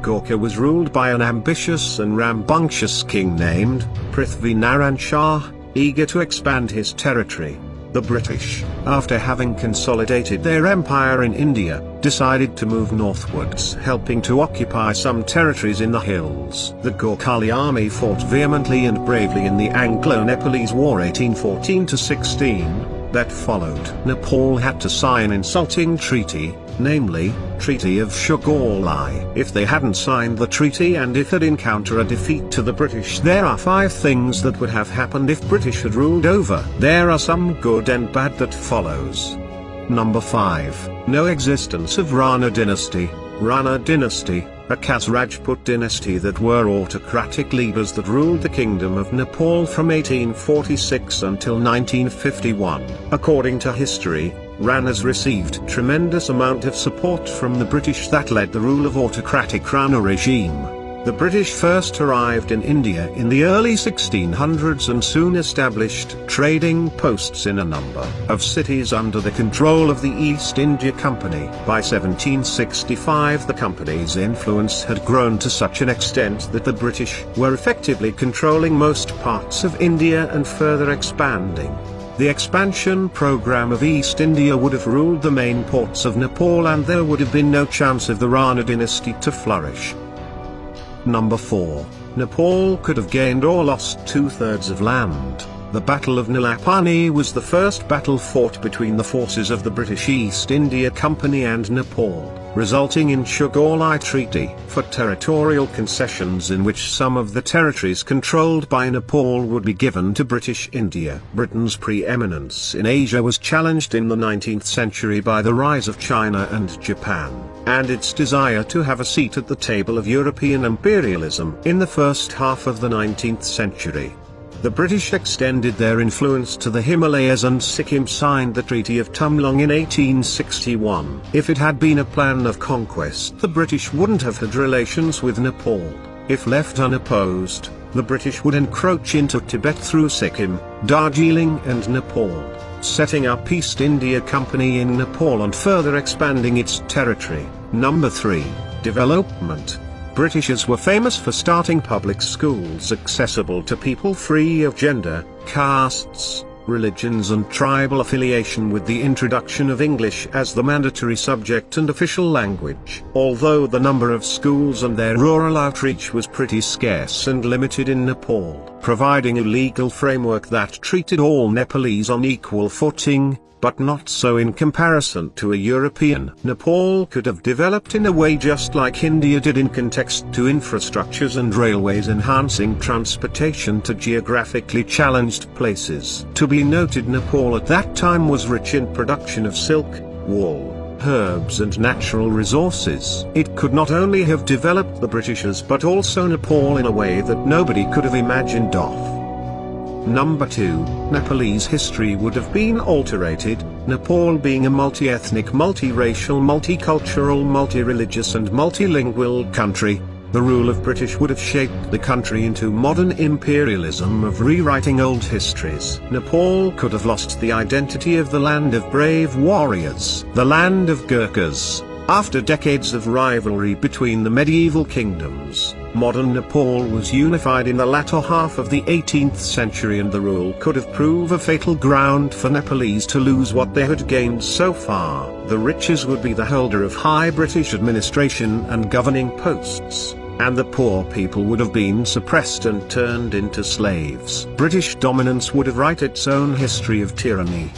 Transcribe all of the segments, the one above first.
Gorkha was ruled by an ambitious and rambunctious king named Prithvi Naran Shah, eager to expand his territory. The British, after having consolidated their empire in India, decided to move northwards, helping to occupy some territories in the hills. The Gorkhali army fought vehemently and bravely in the Anglo-Nepalese War 1814-16. That followed. Nepal had to sign an insulting treaty, namely, Treaty of Sugarlai. If they hadn't signed the treaty and if they'd encounter a defeat to the British, there are 5 things that would have happened if British had ruled over. There are some good and bad that follows. Number 5. No existence of Rana dynasty. Rana dynasty, a Khas Rajput dynasty that were autocratic leaders that ruled the Kingdom of Nepal from 1846 until 1951. According to history, Ranas received tremendous amount of support from the British that led the rule of autocratic Rana regime. The British first arrived in India in the early 1600s and soon established trading posts in a number of cities under the control of the East India Company. By 1765 the company's influence had grown to such an extent that the British were effectively controlling most parts of India and further expanding. The expansion program of East India would have ruled the main ports of Nepal and there would have been no chance of the Rana dynasty to flourish. Number 4. Nepal could have gained or lost 2/3 of land. The Battle of Nilapani was the first battle fought between the forces of the British East India Company and Nepal, resulting in Sugarlai Treaty for territorial concessions in which some of the territories controlled by Nepal would be given to British India. Britain's preeminence in Asia was challenged in the 19th century by the rise of China and Japan, and its desire to have a seat at the table of European imperialism in the first half of the 19th century. The British extended their influence to the Himalayas and Sikkim signed the Treaty of Tumlong in 1861. If it had been a plan of conquest, the British wouldn't have had relations with Nepal. If left unopposed, the British would encroach into Tibet through Sikkim, Darjeeling and Nepal, setting up East India Company in Nepal and further expanding its territory. Number 3. Development. Britishers were famous for starting public schools accessible to people free of gender, castes, religions and tribal affiliation with the introduction of English as the mandatory subject and official language. Although the number of schools and their rural outreach was pretty scarce and limited in Nepal, providing a legal framework that treated all Nepalese on equal footing, but not so in comparison to a European. Nepal could have developed in a way just like India did in context to infrastructures and railways enhancing transportation to geographically challenged places. To be noted, Nepal at that time was rich in production of silk, wool, herbs and natural resources. It could not only have developed the Britishers but also Nepal in a way that nobody could have imagined of. Number 2. Nepalese history would have been alterated. Nepal being a multi-ethnic, multiracial, multicultural, multi-religious and multilingual country, the rule of British would have shaped the country into modern imperialism of rewriting old histories. Nepal could have lost the identity of the land of brave warriors, the land of Gurkhas. After decades of rivalry between the medieval kingdoms, modern Nepal was unified in the latter half of the 18th century and the rule could have proved a fatal ground for Nepalese to lose what they had gained so far. The riches would be the holder of high British administration and governing posts, and the poor people would have been suppressed and turned into slaves. British dominance would have written its own history of tyranny.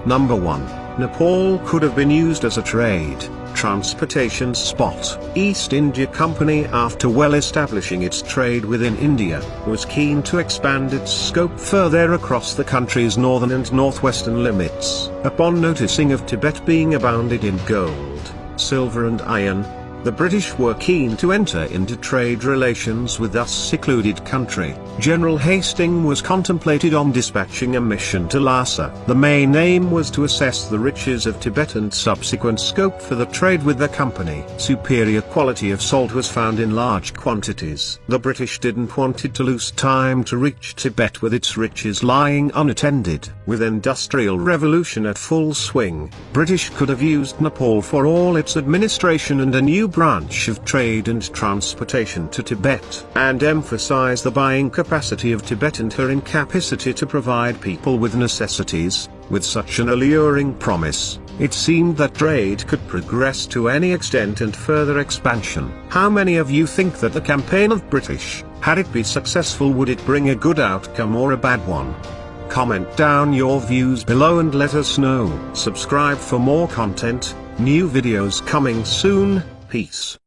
Number 1. Nepal could have been used as a trade, transportation spot. East India Company, after well establishing its trade within India, was keen to expand its scope further across the country's northern and northwestern limits. Upon noticing of Tibet being abounded in gold, silver and iron, the British were keen to enter into trade relations with thus secluded country. General Hastings was contemplated on dispatching a mission to Lhasa. The main aim was to assess the riches of Tibet and subsequent scope for the trade with the company. Superior quality of salt was found in large quantities. The British didn't want it to lose time to reach Tibet with its riches lying unattended. With industrial revolution at full swing, British could have used Nepal for all its administration and a new new branch of trade and transportation to Tibet, and emphasize the buying capacity of Tibet and her incapacity to provide people with necessities. With such an alluring promise, it seemed that trade could progress to any extent and further expansion. How many of you think that the campaign of British, had it be successful, would it bring a good outcome or a bad one? Comment down your views below and let us know. Subscribe for more content, new videos coming soon. Peace.